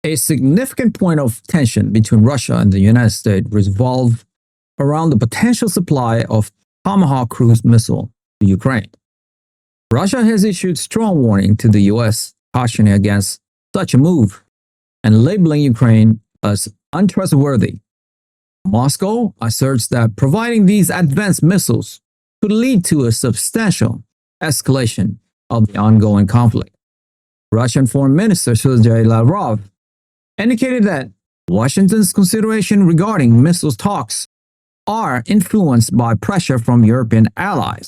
A significant point of tension between Russia and the United States revolved around the potential supply of Tomahawk cruise missile to Ukraine. Russia has issued strong warning to the US, cautioning against such a move and labeling Ukraine as untrustworthy. Moscow asserts that providing these advanced missiles could lead to a substantial escalation of the ongoing conflict. Russian Foreign Minister Sergey Lavrov indicated that Washington's consideration regarding missiles talks are influenced by pressure from European allies.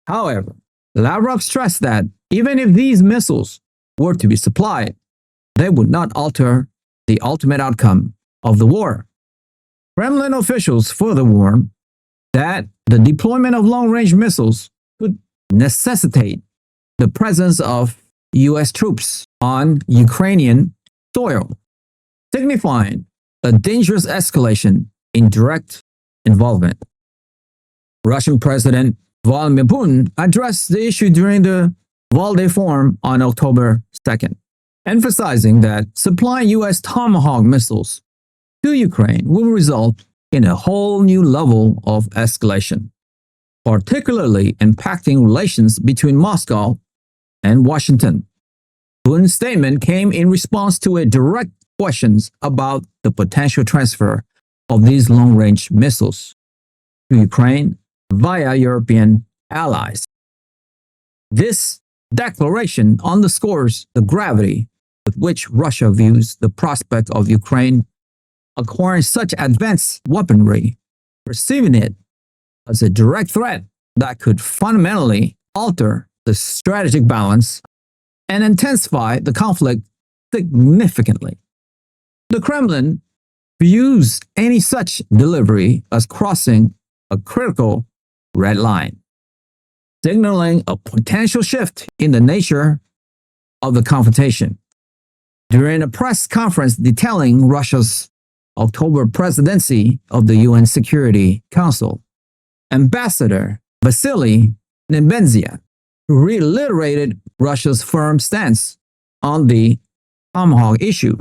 However, Lavrov stressed that even if these missiles were to be supplied, they would not alter the ultimate outcome of the war. Kremlin officials further warned that the deployment of long-range missiles could necessitate the presence of US troops on Ukrainian soil, signifying a dangerous escalation in direct involvement. Russian President Vladimir Putin addressed the issue during the Valdai Forum on October 2nd, emphasizing that supplying US Tomahawk missiles to Ukraine will result in a whole new level of escalation, particularly impacting relations between Moscow and Washington. Putin's statement came in response to a direct questions about the potential transfer of these long-range missiles to Ukraine via European allies. This declaration underscores the gravity with which Russia views the prospect of Ukraine acquiring such advanced weaponry, perceiving it as a direct threat that could fundamentally alter the strategic balance and intensify the conflict significantly. The Kremlin views any such delivery as crossing a critical red line, signaling a potential shift in the nature of the confrontation. During a press conference detailing Russia's October presidency of the UN Security Council, Ambassador Vassily Nebenzia reiterated Russia's firm stance on the Tomahawk issue.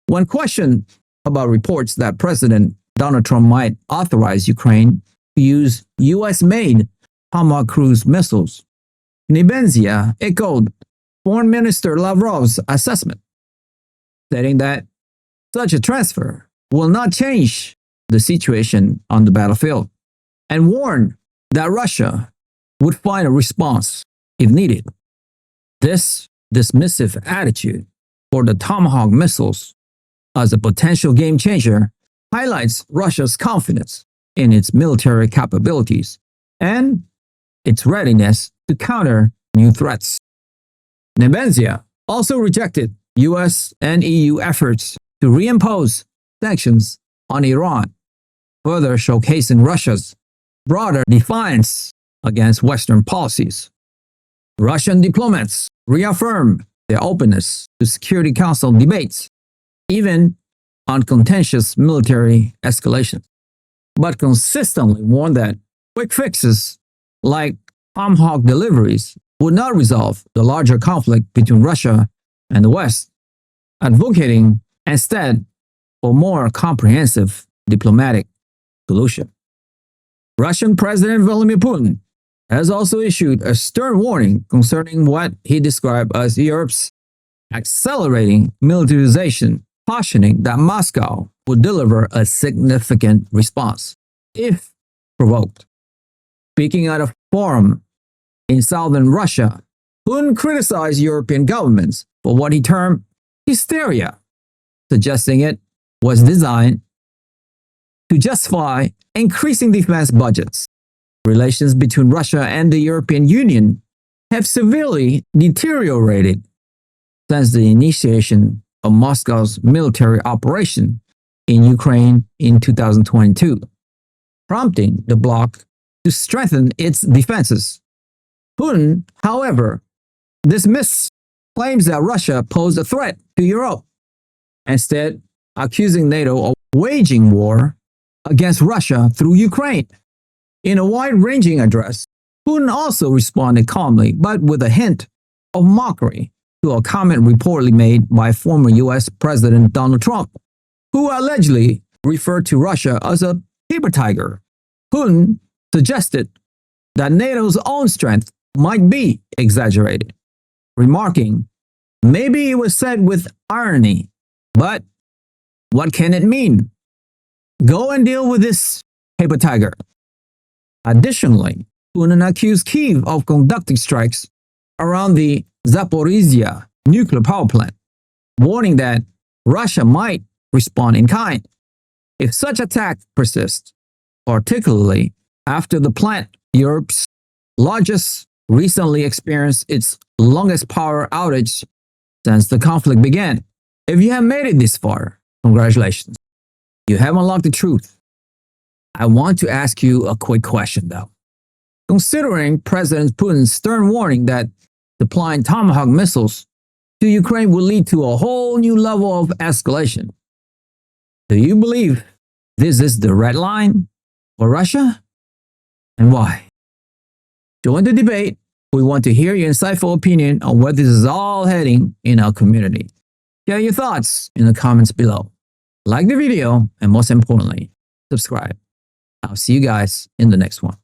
When questioned about reports that President Donald Trump might authorize Ukraine to use US-made Tomahawk cruise missiles, Nebenzia echoed Foreign Minister Lavrov's assessment, stating that such a transfer will not change the situation on the battlefield, and warned that Russia would find a response if needed. This dismissive attitude for the Tomahawk missiles as a potential game changer highlights Russia's confidence in its military capabilities and its readiness to counter new threats. Nebenzia also rejected US and EU efforts to reimpose sanctions on Iran, further showcasing Russia's broader defiance against Western policies. Russian diplomats reaffirmed their openness to Security Council debates, even on contentious military escalations, but consistently warned that quick fixes like Tomahawk deliveries would not resolve the larger conflict between Russia and the West, advocating instead for more comprehensive diplomatic solution. Russian President Vladimir Putin has also issued a stern warning concerning what he described as Europe's accelerating militarization, cautioning that Moscow would deliver a significant response if provoked. Speaking at a forum in southern Russia, Putin criticized European governments for what he termed hysteria, suggesting it was designed to justify increasing defense budgets. Relations between Russia and the European Union have severely deteriorated since the initiation of Moscow's military operation in Ukraine in 2022, prompting the bloc to strengthen its defenses. Putin, however, dismissed claims that Russia posed a threat to Europe, instead accusing NATO of waging war against Russia through Ukraine. In a wide-ranging address, Putin also responded calmly but with a hint of mockery to a comment reportedly made by former US President Donald Trump, who allegedly referred to Russia as a paper tiger. Putin suggested that NATO's own strength might be exaggerated, remarking, "Maybe it was said with irony, but what can it mean? Go and deal with this paper tiger." Additionally, Putin accused Kyiv of conducting strikes around the Zaporizhzhia nuclear power plant, warning that Russia might respond in kind if such attack persists, particularly after the plant, Europe's largest, recently experienced its longest power outage since the conflict began. If you have made it this far, congratulations. You have unlocked the truth. I want to ask you a quick question though. Considering President Putin's stern warning that deploying Tomahawk missiles to Ukraine will lead to a whole new level of escalation, do you believe this is the red line for Russia? And why? Join the debate. We want to hear your insightful opinion on where this is all heading in our community. Share your thoughts in the comments below. Like the video, and most importantly, subscribe. I'll see you guys in the next one.